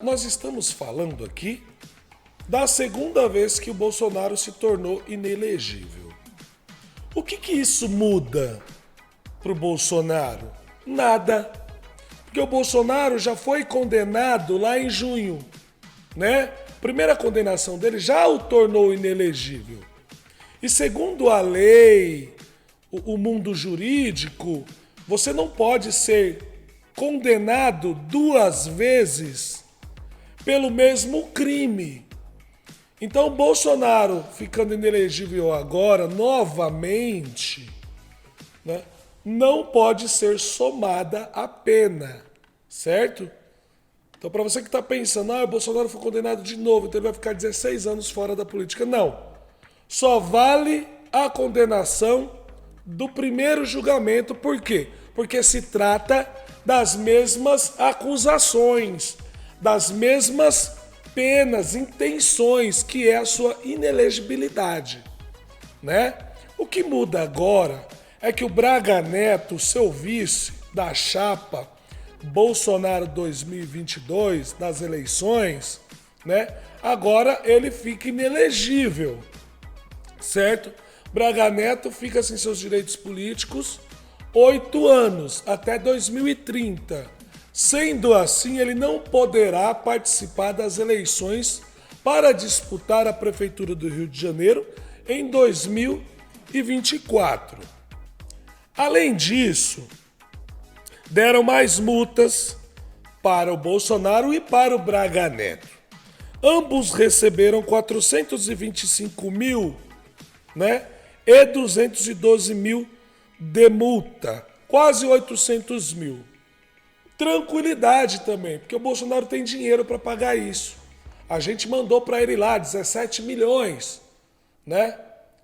Nós estamos falando aqui da segunda vez que o Bolsonaro se tornou inelegível. O que isso muda para o Bolsonaro? Nada. Porque o Bolsonaro já foi condenado lá em junho, né? A primeira condenação dele já o tornou inelegível. E segundo a lei, o mundo jurídico, você não pode ser condenado duas vezes pelo mesmo crime. Então, Bolsonaro ficando inelegível agora, novamente, né, não pode ser somada a pena, certo? Então, para você que está pensando, o Bolsonaro foi condenado de novo, então ele vai ficar 16 anos fora da política. Não. Só vale a condenação do primeiro julgamento. Por quê? Porque se trata das mesmas acusações, das mesmas penas, intenções, que é a sua inelegibilidade, né? O que muda agora é que o Braga Neto, seu vice da chapa Bolsonaro 2022, das eleições, né? Agora ele fica inelegível, certo? Braga Neto fica sem seus direitos políticos 8 anos, até 2030. Sendo assim, ele não poderá participar das eleições para disputar a Prefeitura do Rio de Janeiro em 2024. Além disso, deram mais multas para o Bolsonaro e para o Braga Neto. Ambos receberam 425 mil, né, e 212 mil de multa, quase 800 mil. Tranquilidade também, porque o Bolsonaro tem dinheiro para pagar isso. A gente mandou para ele lá 17 milhões, né,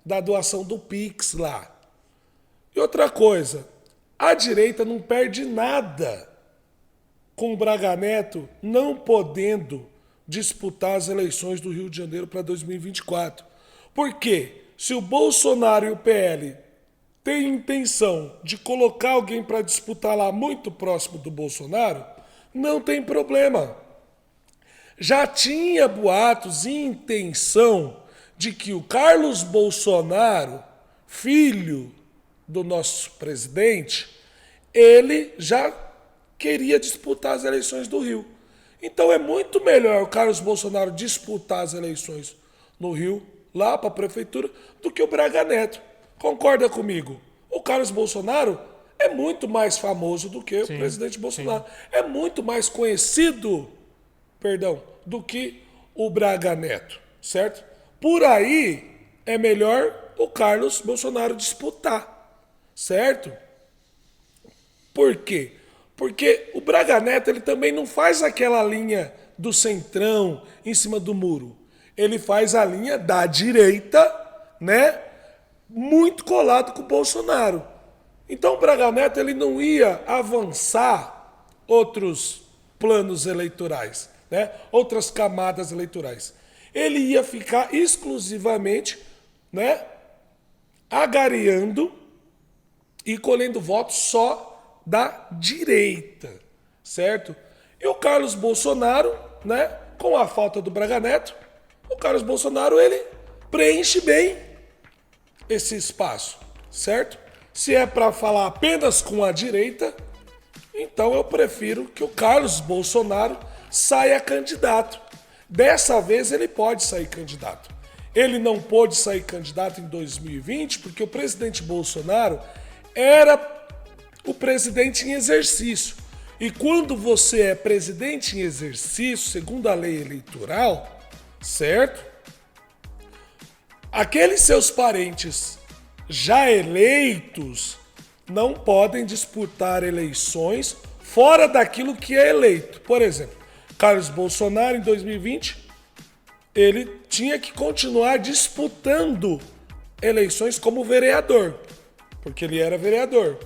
da doação do Pix lá. E outra coisa, a direita não perde nada com o Braga Neto não podendo disputar as eleições do Rio de Janeiro para 2024. Por quê? Se o Bolsonaro e o PL tem intenção de colocar alguém para disputar lá muito próximo do Bolsonaro, não tem problema. Já tinha boatos e intenção de que o Carlos Bolsonaro, filho do nosso presidente, ele já queria disputar as eleições do Rio. Então é muito melhor o Carlos Bolsonaro disputar as eleições no Rio, lá para a prefeitura, do que o Braga Neto. Concorda comigo? O Carlos Bolsonaro é muito mais famoso do que o presidente Bolsonaro. Sim. É muito mais conhecido, do que o Braga Neto, certo? Por aí é melhor o Carlos Bolsonaro disputar, certo? Por quê? Porque o Braga Neto ele também não faz aquela linha do centrão em cima do muro. Ele faz a linha da direita, né? Muito colado com o Bolsonaro. Então o Braga Neto ele não ia avançar outros planos eleitorais, né? Outras camadas eleitorais. Ele ia ficar exclusivamente, né, agariando e colhendo votos só da direita, certo? E o Carlos Bolsonaro, né, com a falta do Braga Neto, o Carlos Bolsonaro ele preenche bem esse espaço, certo? Se é para falar apenas com a direita, então eu prefiro que o Carlos Bolsonaro saia candidato. Dessa vez ele pode sair candidato. Ele não pôde sair candidato em 2020 porque o presidente Bolsonaro era o presidente em exercício. E quando você é presidente em exercício, segundo a lei eleitoral, certo? Aqueles seus parentes já eleitos não podem disputar eleições fora daquilo que é eleito. Por exemplo, Carlos Bolsonaro, em 2020, ele tinha que continuar disputando eleições como vereador, porque ele era vereador.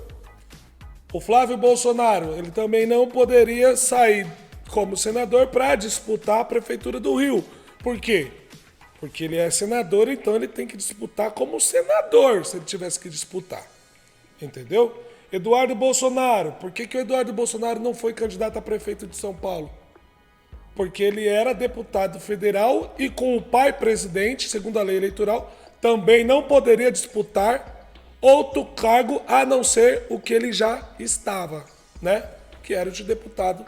O Flávio Bolsonaro, ele também não poderia sair como senador para disputar a prefeitura do Rio. Por quê? Porque ele é senador, então ele tem que disputar como senador, se ele tivesse que disputar. Entendeu? Eduardo Bolsonaro. Por que o Eduardo Bolsonaro não foi candidato a prefeito de São Paulo? porque ele era deputado federal e com o pai presidente, segundo a lei eleitoral, também não poderia disputar outro cargo a não ser o que ele já estava, né? Que era o de deputado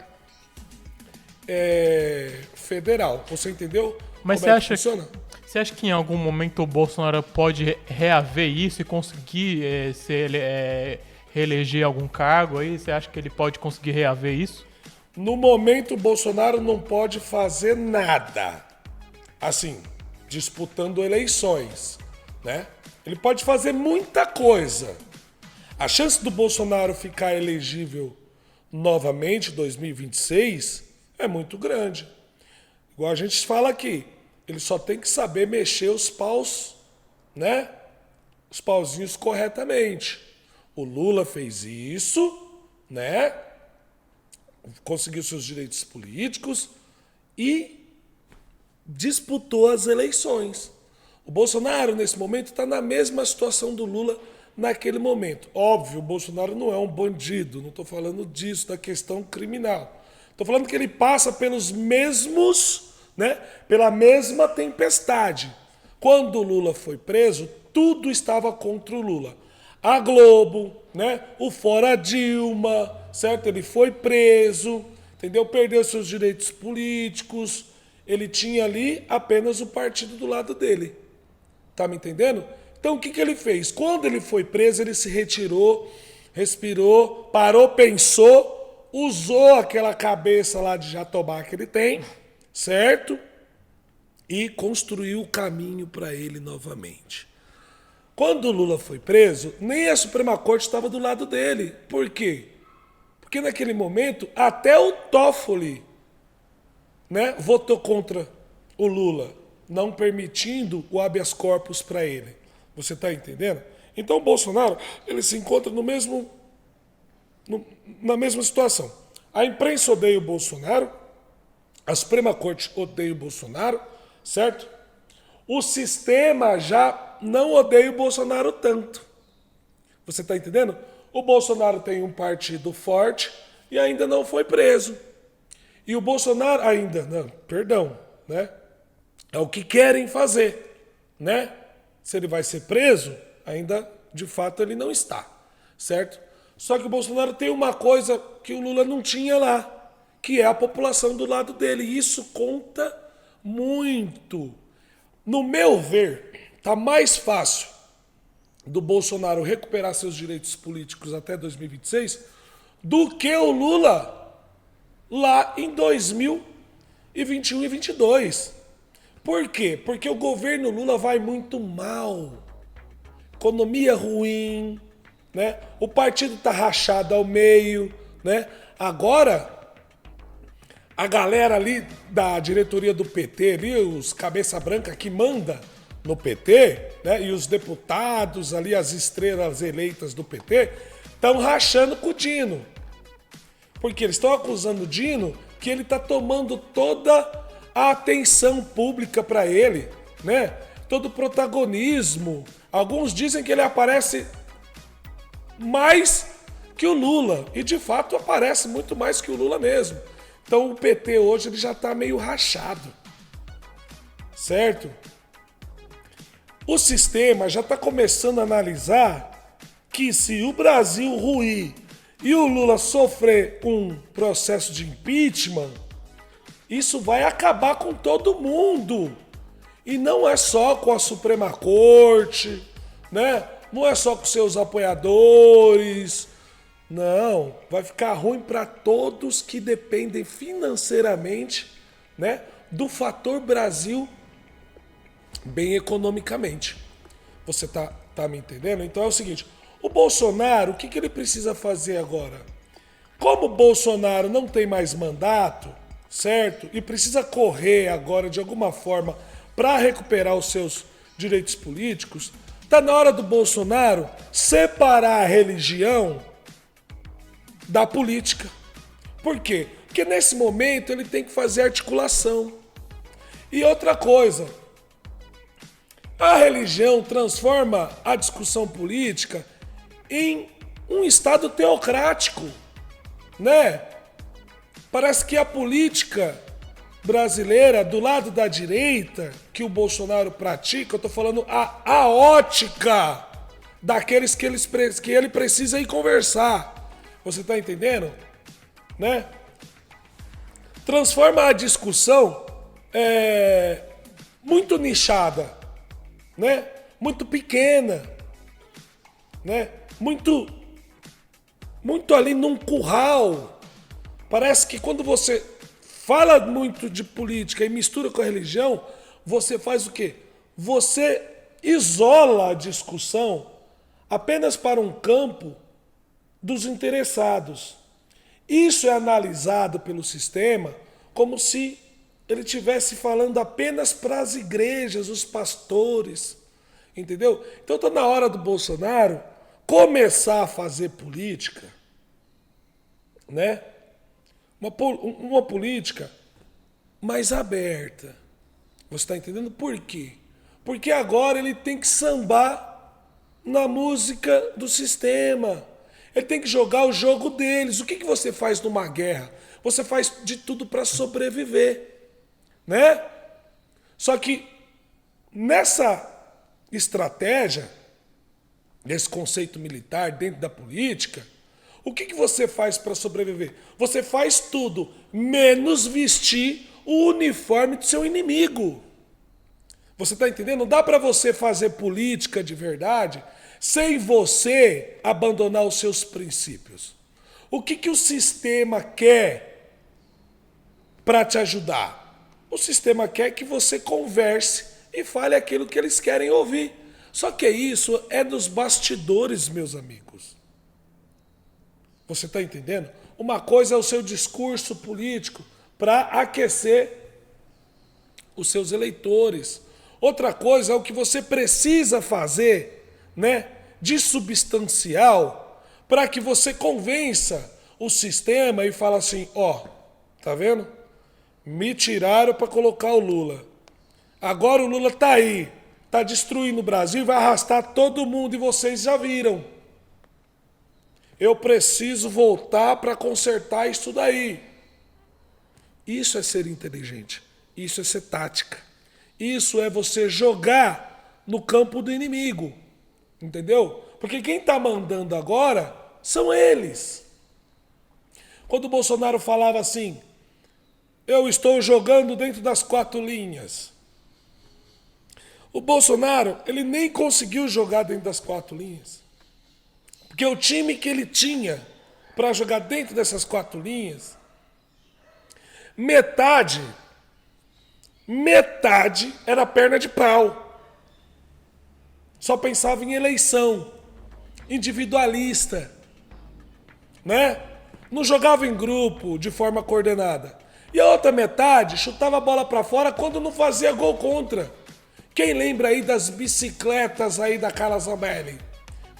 federal. Você entendeu? Mas como que funciona? Você acha que em algum momento o Bolsonaro pode reaver isso e conseguir reeleger algum cargo aí? Você acha que ele pode conseguir reaver isso? No momento, o Bolsonaro não pode fazer nada. Assim, disputando eleições, né? Ele pode fazer muita coisa. A chance do Bolsonaro ficar elegível novamente em 2026 é muito grande. Igual a gente fala aqui, ele só tem que saber mexer os paus, né? Os pauzinhos corretamente. O Lula fez isso, né? Conseguiu seus direitos políticos e disputou as eleições. O Bolsonaro, nesse momento, está na mesma situação do Lula naquele momento. Óbvio, o Bolsonaro não é um bandido, não estou falando disso, da questão criminal. Estou falando que ele passa pelos mesmos, né, pela mesma tempestade. Quando o Lula foi preso, tudo estava contra o Lula. A Globo, né, o Fora Dilma, certo? Ele foi preso, entendeu? Perdeu seus direitos políticos. Ele tinha ali apenas o partido do lado dele. Tá me entendendo? Então o que ele fez? Quando ele foi preso, ele se retirou, respirou, parou, pensou, usou aquela cabeça lá de jatobá que ele tem, certo? E construiu o caminho para ele novamente. Quando o Lula foi preso, nem a Suprema Corte estava do lado dele. Por quê? Porque naquele momento, até o Toffoli, né, votou contra o Lula, não permitindo o habeas corpus para ele. Você está entendendo? Então o Bolsonaro, ele se encontra na mesma situação. A imprensa odeia o Bolsonaro, a Suprema Corte odeia o Bolsonaro, certo? O sistema já não odeia o Bolsonaro tanto. Você está entendendo? O Bolsonaro tem um partido forte e ainda não foi preso. E o Bolsonaro ainda, não, perdão, né? É o que querem fazer, né? Se ele vai ser preso, ainda de fato ele não está, certo? Só que o Bolsonaro tem uma coisa que o Lula não tinha lá, que é a população do lado dele. E isso conta muito. No meu ver, tá mais fácil do Bolsonaro recuperar seus direitos políticos até 2026 do que o Lula lá em 2021 e 2022. Por quê? Porque o governo Lula vai muito mal. Economia ruim, né? O partido tá rachado ao meio, né? Agora, a galera ali da diretoria do PT, ali, os cabeça branca que manda no PT, né? E os deputados ali, as estrelas eleitas do PT, estão rachando com o Dino. Porque eles estão acusando o Dino que ele está tomando toda a atenção pública para ele, né? Todo o protagonismo. Alguns dizem que ele aparece mais que o Lula. E de fato aparece muito mais que o Lula mesmo. Então o PT hoje ele já está meio rachado. Certo? O sistema já está começando a analisar que se o Brasil ruir e o Lula sofrer um processo de impeachment, isso vai acabar com todo mundo. E não é só com a Suprema Corte, né? Não é só com seus apoiadores. Não, vai ficar ruim para todos que dependem financeiramente, né, do fator Brasil bem economicamente. Você tá me entendendo? Então é o seguinte, o Bolsonaro, o que ele precisa fazer agora? Como o Bolsonaro não tem mais mandato, certo? E precisa correr agora de alguma forma para recuperar os seus direitos políticos, tá na hora do Bolsonaro separar a religião da política. Por quê? Porque nesse momento ele tem que fazer articulação. E outra coisa, a religião transforma a discussão política em um estado teocrático, né? Parece que a política brasileira, do lado da direita, que o Bolsonaro pratica, eu tô falando a ótica daqueles que ele precisa ir conversar. Você tá entendendo? Né? Transforma a discussão muito nichada, né? Muito pequena, né? Muito ali num curral. Parece que quando você fala muito de política e mistura com a religião, você faz o quê? Você isola a discussão apenas para um campo dos interessados. Isso é analisado pelo sistema como se ele estivesse falando apenas para as igrejas, os pastores, entendeu? Então está na hora do Bolsonaro começar a fazer política, né? Uma política mais aberta. Você está entendendo por quê? Porque agora ele tem que sambar na música do sistema. Ele tem que jogar o jogo deles. O que você faz numa guerra? Você faz de tudo para sobreviver, né? Só que nessa estratégia, nesse conceito militar dentro da política, o que você faz para sobreviver? Você faz tudo, menos vestir o uniforme do seu inimigo. Você está entendendo? Não dá para você fazer política de verdade sem você abandonar os seus princípios. O que o sistema quer para te ajudar? O sistema quer que você converse e fale aquilo que eles querem ouvir. Só que isso é nos bastidores, meus amigos. Você está entendendo? Uma coisa é o seu discurso político para aquecer os seus eleitores. Outra coisa é o que você precisa fazer, né, de substancial para que você convença o sistema e fala assim, ó, tá vendo? Me tiraram para colocar o Lula. Agora o Lula tá aí, tá destruindo o Brasil e vai arrastar todo mundo e vocês já viram. Eu preciso voltar para consertar isso daí. Isso é ser inteligente. Isso é ser tática. Isso é você jogar no campo do inimigo. Entendeu? Porque quem está mandando agora são eles. Quando o Bolsonaro falava assim, eu estou jogando dentro das 4 linhas. O Bolsonaro, ele nem conseguiu jogar dentro das 4 linhas. Porque o time que ele tinha para jogar dentro dessas 4 linhas, metade era perna de pau. Só pensava em eleição, individualista, né? Não jogava em grupo de forma coordenada. E a outra metade chutava a bola para fora quando não fazia gol contra. Quem lembra aí das bicicletas aí da Carla Zambelli?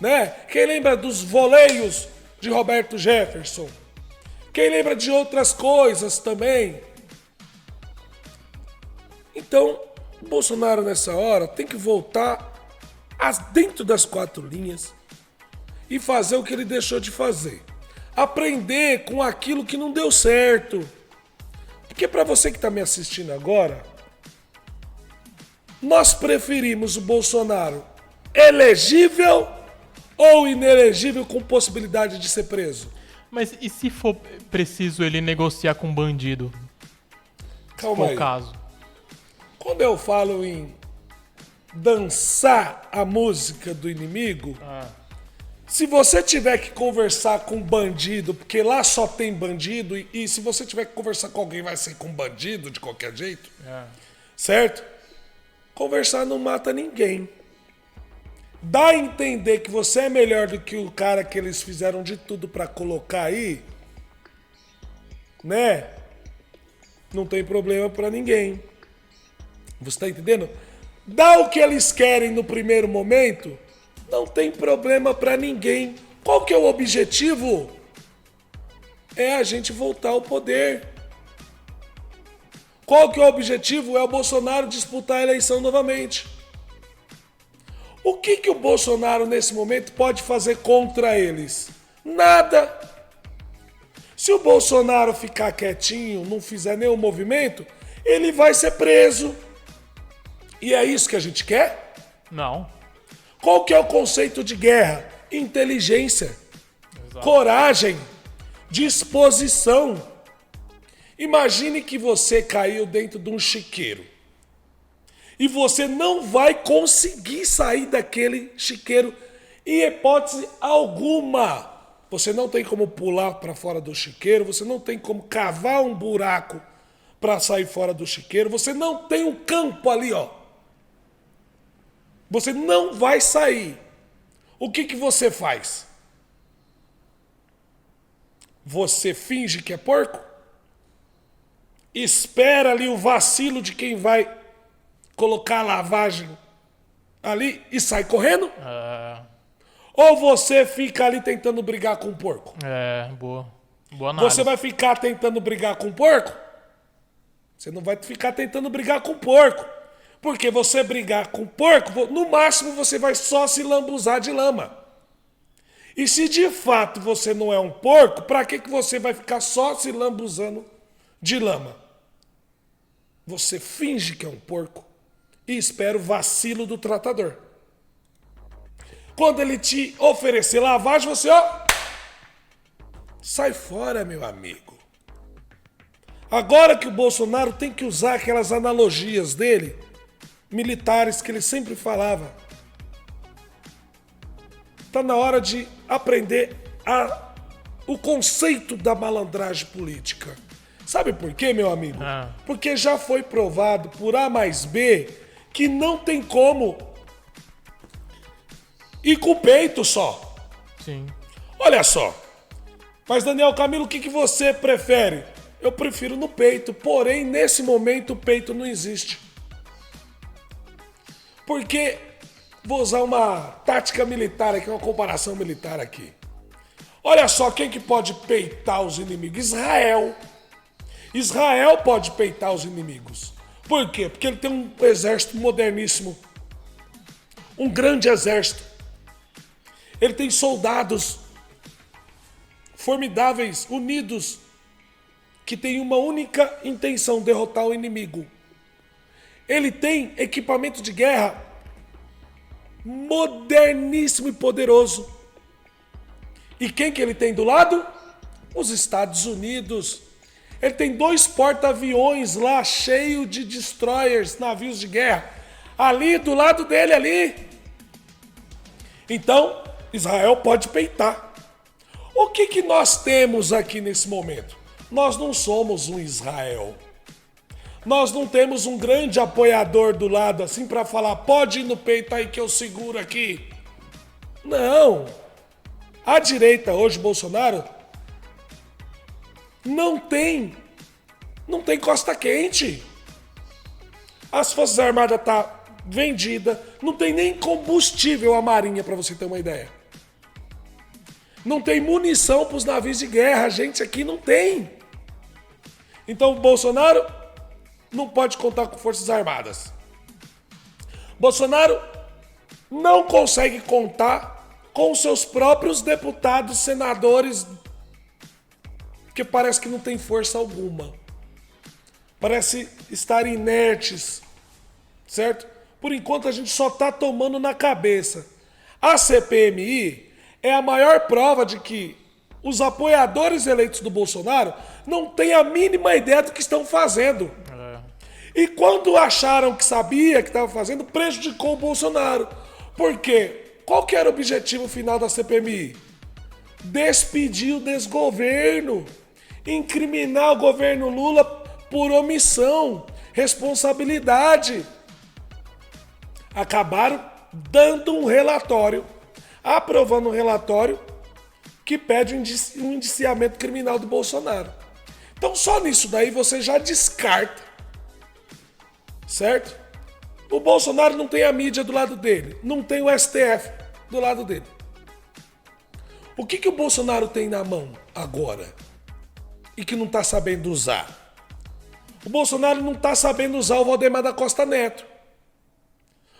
Né? Quem lembra dos voleios de Roberto Jefferson? Quem lembra de outras coisas também? Então, o Bolsonaro nessa hora tem que voltar dentro das 4 linhas e fazer o que ele deixou de fazer. Aprender com aquilo que não deu certo. Porque para você que está me assistindo agora, nós preferimos o Bolsonaro elegível ou inelegível com possibilidade de ser preso? Mas e se for preciso ele negociar com um bandido? Calma se for aí. o caso. Quando eu falo em dançar a música do inimigo, se você tiver que conversar com um bandido, porque lá só tem bandido, e se você tiver que conversar com alguém, vai ser com um bandido de qualquer jeito, certo? Conversar não mata ninguém. Dá a entender que você é melhor do que o cara que eles fizeram de tudo pra colocar aí, né? Não tem problema pra ninguém. Você tá entendendo? Dá o que eles querem no primeiro momento, não tem problema pra ninguém. Qual que é o objetivo? É a gente voltar ao poder. Qual que é o objetivo? É o Bolsonaro disputar a eleição novamente. O que o Bolsonaro nesse momento pode fazer contra eles? Nada. Se o Bolsonaro ficar quietinho, não fizer nenhum movimento, ele vai ser preso. E é isso que a gente quer? Não. Qual que é o conceito de guerra? Inteligência, Exato. coragem, disposição. Imagine que você caiu dentro de um chiqueiro. E você não vai conseguir sair daquele chiqueiro em hipótese alguma. Você não tem como pular para fora do chiqueiro, você não tem como cavar um buraco para sair fora do chiqueiro, você não tem um campo ali, ó. Você não vai sair. O que que você faz? Você finge que é porco? Espera ali o vacilo de quem vai colocar a lavagem ali e sai correndo? Ou você fica ali tentando brigar com o porco? Boa. Boa análise. Você vai ficar tentando brigar com o porco? Você não vai ficar tentando brigar com o porco. Porque você brigar com o porco, no máximo você vai só se lambuzar de lama. E se de fato você não é um porco, para que você vai ficar só se lambuzando de lama? Você finge que é um porco e espera o vacilo do tratador. Quando ele te oferecer lavagem, você, ó, sai fora, meu amigo. Agora que o Bolsonaro tem que usar aquelas analogias dele, militares que ele sempre falava, tá na hora de aprender o conceito da malandragem política. Sabe por quê, meu amigo? Porque já foi provado por A mais B que não tem como ir com o peito só. Sim. Olha só. Mas, Daniel Camilo, o que você prefere? Eu prefiro no peito, porém, nesse momento, o peito não existe. Porque, vou usar uma tática militar aqui, uma comparação militar aqui. Olha só, quem que pode peitar os inimigos? Israel. Israel pode peitar os inimigos. Por quê? Porque ele tem um exército moderníssimo. Um grande exército. Ele tem soldados formidáveis, unidos, que têm uma única intenção, derrotar o inimigo. Ele tem equipamento de guerra moderníssimo e poderoso. E quem que ele tem do lado? Os Estados Unidos. Ele tem 2 porta-aviões lá, cheio de destroyers, navios de guerra. Ali, do lado dele, ali. Então, Israel pode peitar. O que nós temos aqui nesse momento? Nós não somos um Israel. Nós não temos um grande apoiador do lado assim para falar, pode ir no peito aí que eu seguro aqui. Não. A direita hoje, Bolsonaro, não tem costa quente. As Forças Armadas tá vendida, não tem nem combustível a Marinha, para você ter uma ideia. Não tem munição para os navios de guerra, a gente aqui não tem. Então o Bolsonaro não pode contar com Forças Armadas. Bolsonaro não consegue contar com seus próprios deputados, senadores, que parece que não tem força alguma. Parece estar inertes, certo? Por enquanto a gente só está tomando na cabeça. A CPMI é a maior prova de que os apoiadores eleitos do Bolsonaro não têm a mínima ideia do que estão fazendo. E quando acharam que sabia que estava fazendo, prejudicou o Bolsonaro. Por quê? Qual que era o objetivo final da CPMI? Despedir o desgoverno. Incriminar o governo Lula por omissão, responsabilidade. Acabaram dando um relatório, aprovando um relatório que pede um indiciamento criminal do Bolsonaro. Então só nisso daí você já descarta, certo? O Bolsonaro não tem a mídia do lado dele, não tem o STF do lado dele. O que o Bolsonaro tem na mão agora e que não está sabendo usar? O Bolsonaro não está sabendo usar o Valdemar da Costa Neto.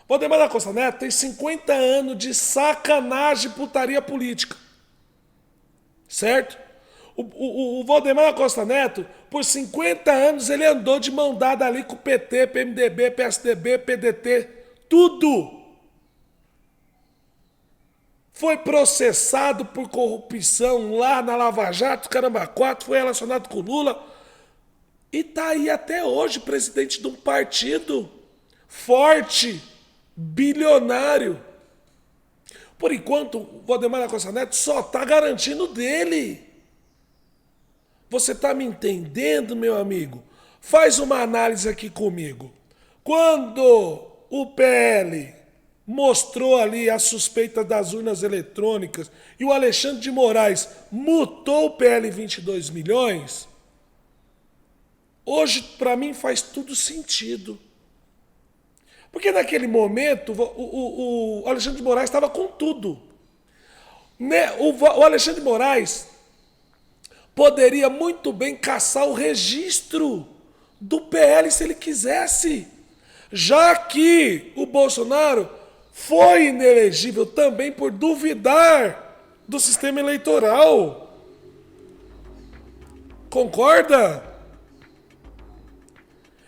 O Valdemar da Costa Neto tem 50 anos de sacanagem e putaria política. Certo? O Valdemar da Costa Neto, por 50 anos, ele andou de mão dada ali com o PT, PMDB, PSDB, PDT, tudo. Foi processado por corrupção lá na Lava Jato, caramba, 4, foi relacionado com o Lula. E tá aí até hoje, presidente de um partido forte, bilionário. Por enquanto, o Valdemar da Costa Neto só tá garantindo dele. Você tá me entendendo, meu amigo? Faz uma análise aqui comigo. Quando o PL mostrou ali a suspeita das urnas eletrônicas e o Alexandre de Moraes mutou o PL 22 milhões, hoje, para mim, faz tudo sentido. Porque naquele momento, o Alexandre de Moraes estava com tudo. O Alexandre de Moraes poderia muito bem caçar o registro do PL se ele quisesse. Já que o Bolsonaro foi inelegível também por duvidar do sistema eleitoral. Concorda?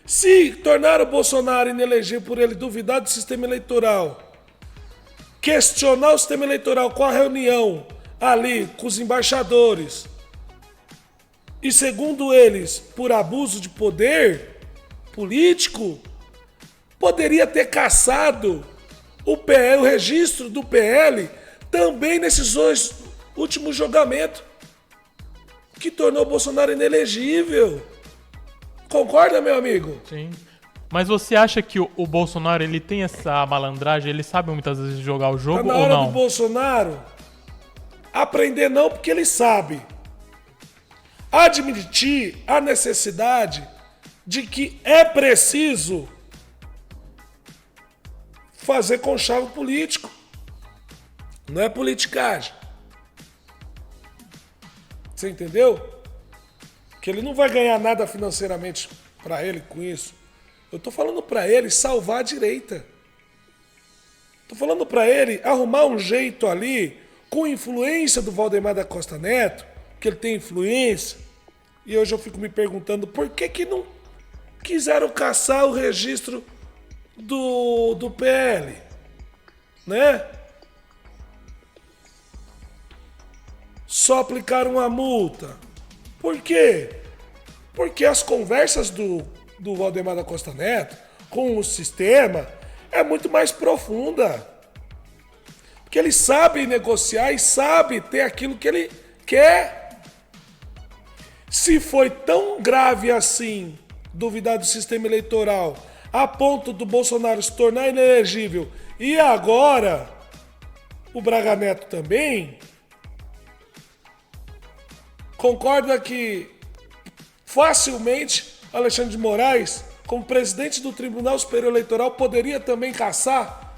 Se tornar o Bolsonaro inelegível por ele duvidar do sistema eleitoral, questionar o sistema eleitoral com a reunião ali com os embaixadores, e segundo eles, por abuso de poder político, poderia ter cassado o PL, o registro do PL, também nesses dois últimos julgamentos, que tornou o Bolsonaro inelegível. Concorda, meu amigo? Sim. Mas você acha que o Bolsonaro ele tem essa malandragem? Ele sabe muitas vezes jogar o jogo Tá na ou hora não? do Bolsonaro aprender não, porque ele sabe. Admitir a necessidade de que é preciso fazer conchavo político. Não é politicagem. Você entendeu? Que ele não vai ganhar nada financeiramente para ele com isso. Eu tô falando para ele salvar a direita. Tô falando para ele arrumar um jeito ali, com influência do Valdemar da Costa Neto, que ele tem influência. E hoje eu fico me perguntando por que não quiseram caçar o registro do PL, né? Só aplicaram uma multa. Por quê? Porque as conversas do Valdemar da Costa Neto com o sistema é muito mais profunda. Porque ele sabe negociar e sabe ter aquilo que ele quer. Se foi tão grave assim duvidar do sistema eleitoral a ponto do Bolsonaro se tornar inelegível e agora o Braga Neto também, concorda que facilmente Alexandre de Moraes, como presidente do Tribunal Superior Eleitoral, poderia também caçar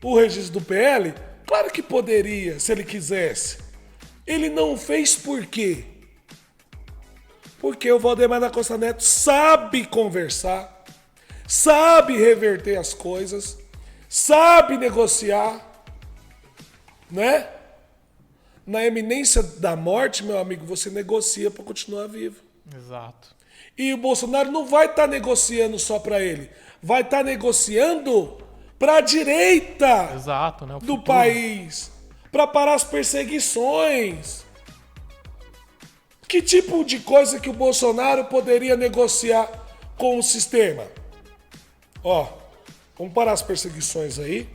o registro do PL? Claro que poderia, se ele quisesse. Ele não fez por quê? Porque o Valdemar da Costa Neto sabe conversar, sabe reverter as coisas, sabe negociar, né? Na iminência da morte, meu amigo, você negocia para continuar vivo. Exato. E o Bolsonaro não vai estar negociando só para ele, vai estar negociando para a direita. Exato, né? Do país, para parar as perseguições. Que tipo de coisa que o Bolsonaro poderia negociar com o sistema? Ó, vamos parar as perseguições aí,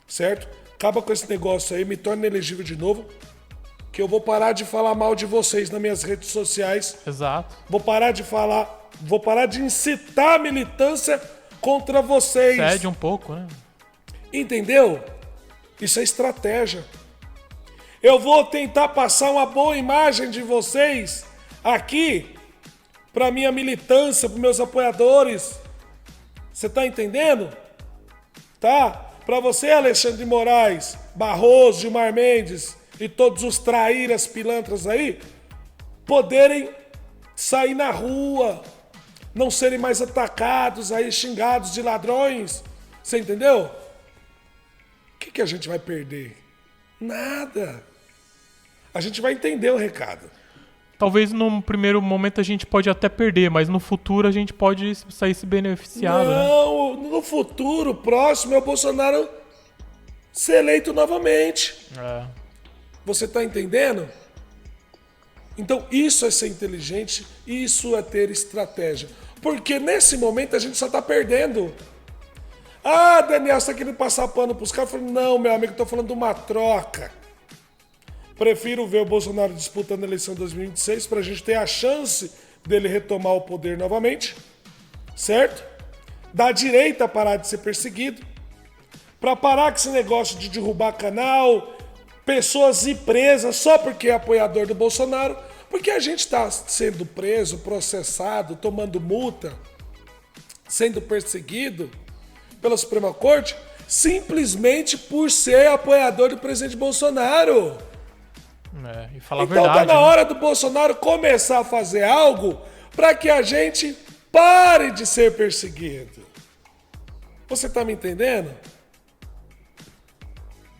certo? Acaba com esse negócio aí, me torna elegível de novo, que eu vou parar de falar mal de vocês nas minhas redes sociais. Exato. Vou parar de incitar a militância contra vocês. Cede um pouco, né? Entendeu? Isso é estratégia. Eu vou tentar passar uma boa imagem de vocês aqui para minha militância, para meus apoiadores. Você tá entendendo? Tá? Para você, Alexandre de Moraes, Barroso, Gilmar Mendes e todos os traíras pilantras aí, poderem sair na rua, não serem mais atacados aí, xingados de ladrões. Você entendeu? O que a gente vai perder? Nada. A gente vai entender o recado. talvez num primeiro momento a gente pode até perder, mas no futuro a gente pode sair se beneficiado. Não, no futuro próximo é o Bolsonaro ser eleito novamente. Né? Você tá entendendo? Então isso é ser inteligente, isso é ter estratégia. Porque nesse momento a gente só tá perdendo. Ah, Daniel, você tá querendo passar pano pros caras? Eu falei, não, meu amigo, eu tô falando de uma troca. Prefiro ver o Bolsonaro disputando a eleição de 2026 pra gente ter a chance dele retomar o poder novamente, certo? Da direita parar de ser perseguido, pra parar com esse negócio de derrubar canal, pessoas ir presas só porque é apoiador do Bolsonaro, porque a gente tá sendo preso, processado, tomando multa, sendo perseguido pela Suprema Corte, simplesmente por ser apoiador do presidente Bolsonaro. E falar Então a verdade. tá na né? hora do Bolsonaro começar a fazer algo para que a gente pare de ser perseguido. Você tá me entendendo?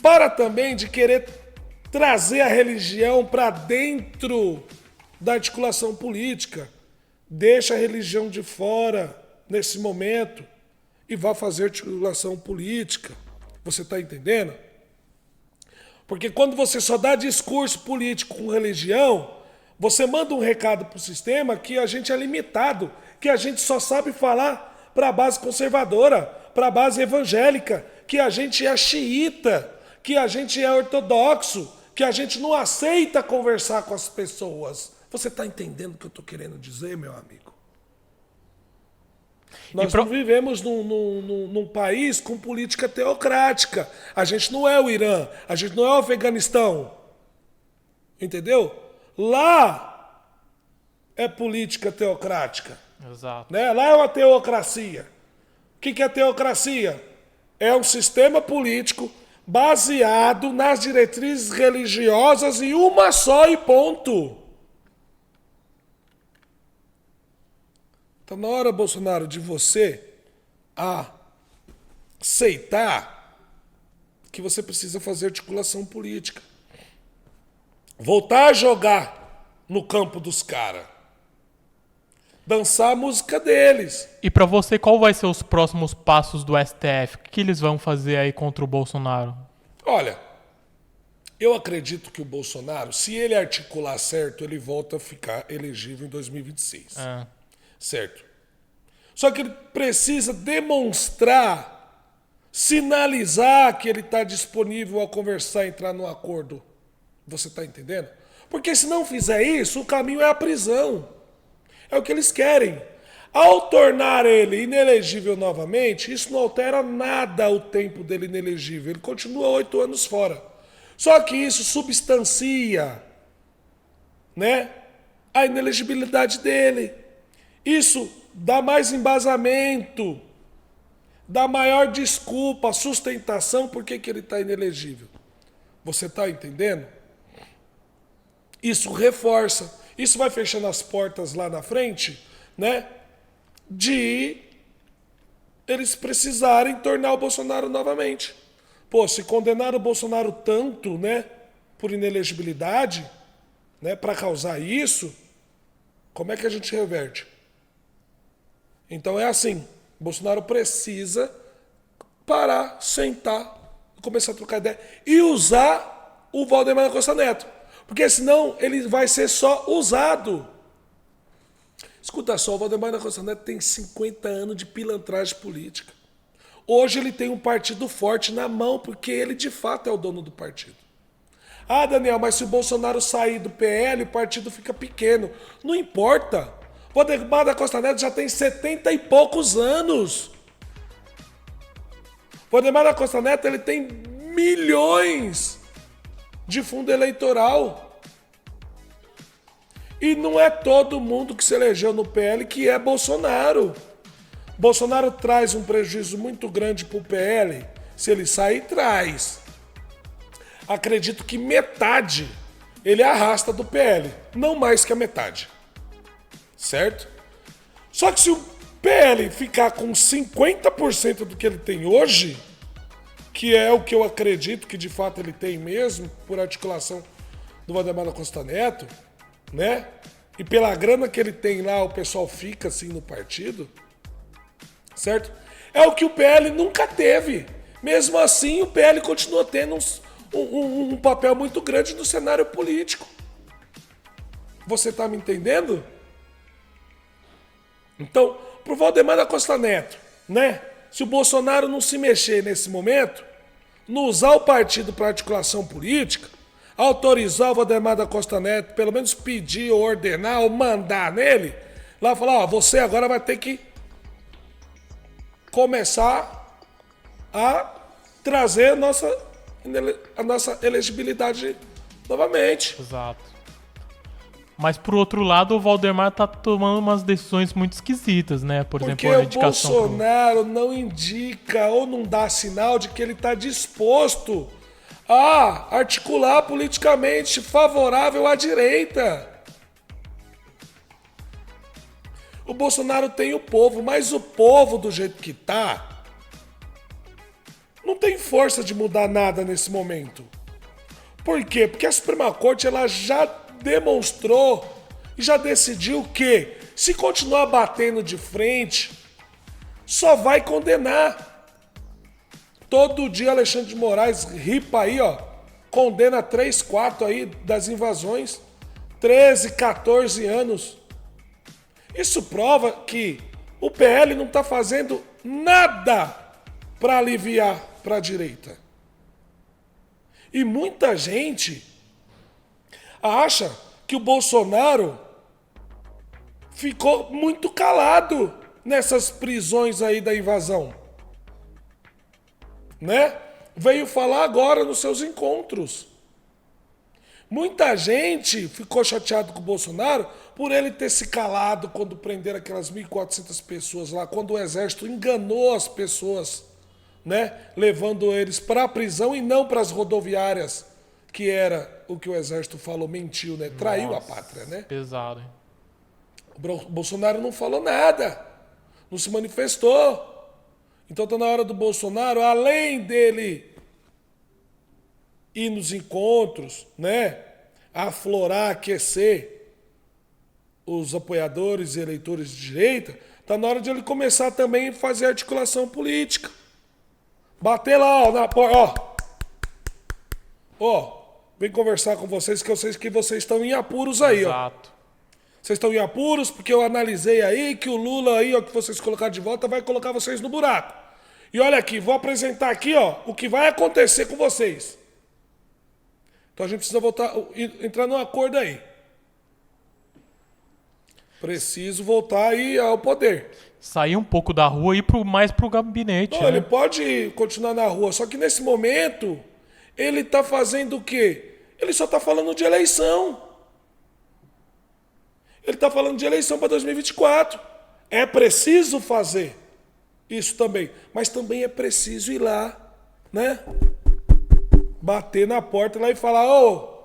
Para também de querer trazer a religião para dentro da articulação política. Deixa a religião de fora nesse momento e vá fazer articulação política. Você tá entendendo? Porque quando você só dá discurso político com religião, você manda um recado pro sistema que a gente é limitado, que a gente só sabe falar para a base conservadora, para a base evangélica, que a gente é xiita, que a gente é ortodoxo, que a gente não aceita conversar com as pessoas. Você está entendendo o que eu estou querendo dizer, meu amigo? Nós não vivemos num país com política teocrática. A gente não é o Irã, a gente não é o Afeganistão. Entendeu? Lá é política teocrática. Exato. Né? Lá é uma teocracia. O que é teocracia? É um sistema político baseado nas diretrizes religiosas e uma só e ponto. Está na hora, Bolsonaro, de você aceitar que você precisa fazer articulação política. Voltar a jogar no campo dos caras. Dançar a música deles. E pra você, qual vai ser os próximos passos do STF? O que eles vão fazer aí contra o Bolsonaro? Olha, eu acredito que o Bolsonaro, se ele articular certo, ele volta a ficar elegível em 2026. Certo? Só que ele precisa demonstrar, sinalizar que ele está disponível a conversar, entrar num acordo. Você está entendendo? Porque se não fizer isso, o caminho é a prisão. É o que eles querem. Ao tornar ele inelegível novamente, isso não altera nada o tempo dele inelegível. Ele continua 8 anos fora. Só que isso substancia, né, a inelegibilidade dele. Isso dá mais embasamento, dá maior desculpa, sustentação por que ele está inelegível. Você está entendendo? Isso reforça. Isso vai fechando as portas lá na frente, né? De eles precisarem tornar o Bolsonaro novamente. Pô, se condenaram o Bolsonaro tanto, né? Por inelegibilidade, né? Para causar isso, como é que a gente reverte? Então é assim, Bolsonaro precisa parar, sentar, começar a trocar ideia e usar o Valdemar da Costa Neto. Porque senão ele vai ser só usado. Escuta só, o Valdemar da Costa Neto tem 50 anos de pilantragem política. Hoje ele tem um partido forte na mão, porque ele de fato é o dono do partido. Ah, Daniel, mas se o Bolsonaro sair do PL, o partido fica pequeno. Não importa. O Valdemar da Costa Neto já tem 70 e poucos anos. O Valdemar da Costa Neto ele tem milhões de fundo eleitoral. E não é todo mundo que se elegeu no PL que é Bolsonaro. Bolsonaro traz um prejuízo muito grande para o PL. Se ele sair, traz. Acredito que metade ele arrasta do PL. Não mais que a metade. Certo? Só que se o PL ficar com 50% do que ele tem hoje, que é o que eu acredito que de fato ele tem mesmo, por articulação do Valdemar da Costa Neto, né? E pela grana que ele tem lá, o pessoal fica assim no partido, certo? É o que o PL nunca teve. Mesmo assim, o PL continua tendo um papel muito grande no cenário político. Você tá me entendendo? Então, pro Valdemar da Costa Neto, né? Se o Bolsonaro não se mexer nesse momento, não usar o partido para articulação política, autorizar o Valdemar da Costa Neto, pelo menos pedir ou ordenar ou mandar nele, lá falar, ó, você agora vai ter que começar a trazer a nossa elegibilidade novamente. Exato. Mas por outro lado, o Valdemar tá tomando umas decisões muito esquisitas, né? Por Porque exemplo, a o indicação Bolsonaro não indica ou não dá sinal de que ele está disposto a articular politicamente favorável à direita. O Bolsonaro tem o povo, mas o povo do jeito que tá não tem força de mudar nada nesse momento. Por quê? Porque a Suprema Corte ela já demonstrou e já decidiu que se continuar batendo de frente, só vai condenar. Todo dia Alexandre de Moraes ripa aí, ó, condena 3, 4 aí das invasões, 13, 14 anos. Isso prova que o PL não está fazendo nada para aliviar para a direita. E muita gente acha que o Bolsonaro ficou muito calado nessas prisões aí da invasão. Né? Veio falar agora nos seus encontros. Muita gente ficou chateado com o Bolsonaro por ele ter se calado quando prenderam aquelas 1.400 pessoas lá, quando o exército enganou as pessoas, né? Levando eles para a prisão e não para as rodoviárias, que era o que o exército falou, mentiu, né? Traiu a pátria, né? Pesado, hein? O Bolsonaro não falou nada, não se manifestou. Então tá na hora do Bolsonaro, além dele ir nos encontros, né? Aflorar, aquecer os apoiadores e eleitores de direita, tá na hora de ele começar também a fazer articulação política. Bater lá, ó, na porta, ó, vem conversar com vocês, que eu sei que vocês estão em apuros aí, ó. Exato. Vocês estão em apuros porque eu analisei aí que o Lula aí, ó, que vocês colocaram de volta, vai colocar vocês no buraco. E olha aqui, vou apresentar aqui, ó, o que vai acontecer com vocês. Então a gente precisa voltar, entrar num acordo aí. Preciso voltar aí ao poder. Sair um pouco da rua e ir mais pro gabinete, Não, né? ele pode continuar na rua, só que nesse momento ele tá fazendo o quê? Ele só tá falando de eleição. Ele tá falando de eleição para 2024. É preciso fazer isso também, mas também é preciso ir lá, né? Bater na porta lá e falar, ô,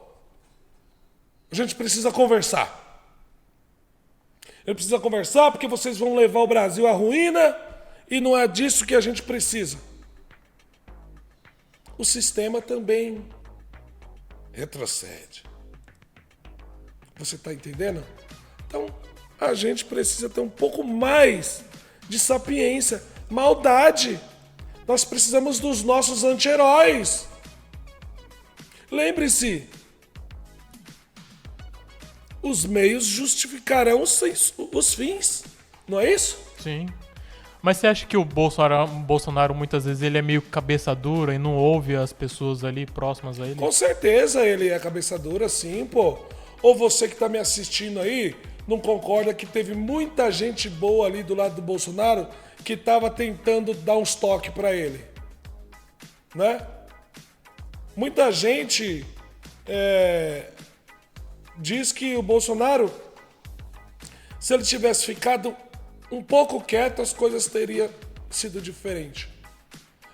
a gente precisa conversar. Ele precisa conversar porque vocês vão levar o Brasil à ruína e não é disso que a gente precisa. O sistema também retrocede. Você está entendendo? Então, a gente precisa ter um pouco mais de sapiência, maldade. Nós precisamos dos nossos anti-heróis. Lembre-se, os meios justificarão os fins, não é isso? Sim. Mas você acha que o Bolsonaro muitas vezes ele é meio cabeça dura e não ouve as pessoas ali próximas a ele? Com certeza ele é cabeça dura, sim, pô. Ou você que tá me assistindo aí, não concorda que teve muita gente boa ali do lado do Bolsonaro que tava tentando dar uns toques pra ele, né? Muita gente diz que o Bolsonaro, se ele tivesse ficado um pouco quieto, as coisas teriam sido diferentes.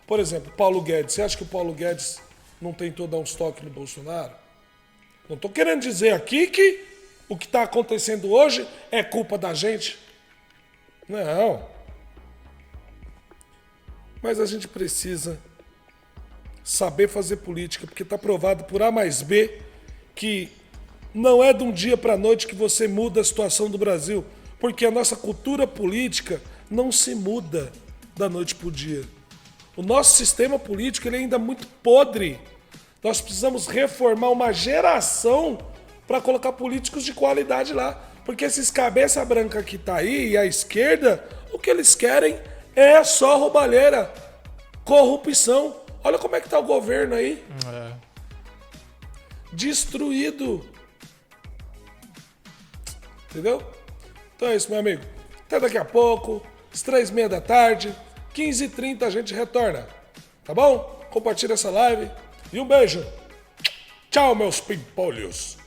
Por exemplo, Paulo Guedes. Você acha que o Paulo Guedes não tentou dar uns toques no Bolsonaro? Não estou querendo dizer aqui que o que está acontecendo hoje é culpa da gente. Não. Mas a gente precisa saber fazer política, porque está provado por A mais B que Não é de um dia para a noite que você muda a situação do Brasil, porque a nossa cultura política não se muda da noite para o dia. O nosso sistema político ele é ainda muito podre. Nós precisamos reformar uma geração para colocar políticos de qualidade lá. Porque esses cabeça branca que tá aí e a esquerda, o que eles querem é só roubalheira, corrupção. Olha como é que tá o governo aí. Destruído. Entendeu? Então é isso, meu amigo. Até daqui a pouco, às 3h30 da tarde, 15h30 a gente retorna. Tá bom? Compartilha essa live. E um beijo. Tchau, meus pimpolhos.